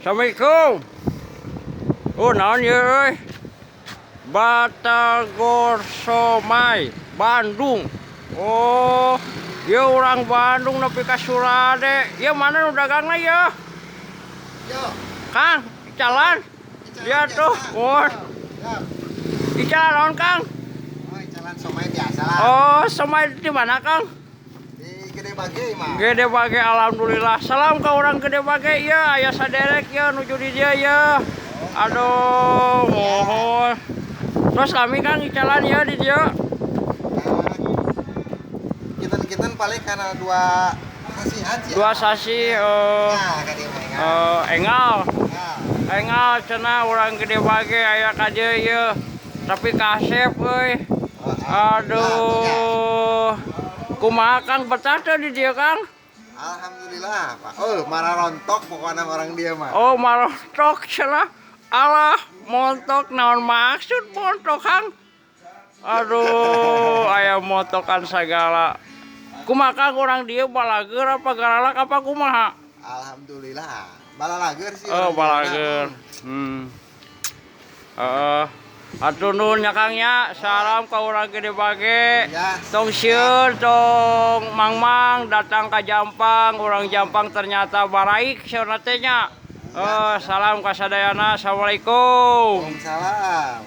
Assalamualaikum. Oh, naon ye euy? Batagor Somai, Bandung. Oh, ye orang Bandung nepi ka Surade. Ye mana nu dagangna ye? Yo, Kang, jalan. Ya tuh, oh. Di jalan naon, Kang? oh, jalan somai biasa lah. Oh, Somai di mana, Kang? Di Gede Bage mah. Gede Bage, alhamdulillah. Salam ke orang Gede Bage ya, aya saderek ya nuju di dia ya. Aduh, mohon. Terus kami Kang di jalan ya di dia. Kita paling karena dua sasi aja. Dua sasi Nah, kan dia mah engal. Nah, Engal cenah orang Gede Bage aya ka dieu ye. Tapi kasep euy. Aduh. Kumaha Kang betah teh di dia Kang? alhamdulillah, Pak. Oh, marah rontok pokoknya orang dia mah. Oh, montok cenah. Alah, montok naon maksud montok Kang? Aduh, aya montokan sagala. Kumaha Kang urang dieu balager apa garalak apa kumaha? Alhamdulillah. Balalager sih. Oh, orang balager. Atur nuhun nya Kang nya. Salam ka urang Gede Bage. Ya. Tong sieun tong Mang datang ka Jampang, urang Jampang ternyata baraik saurna teh nya. Salam ka sadayana. Assalamualaikum. Waalaikumsalam.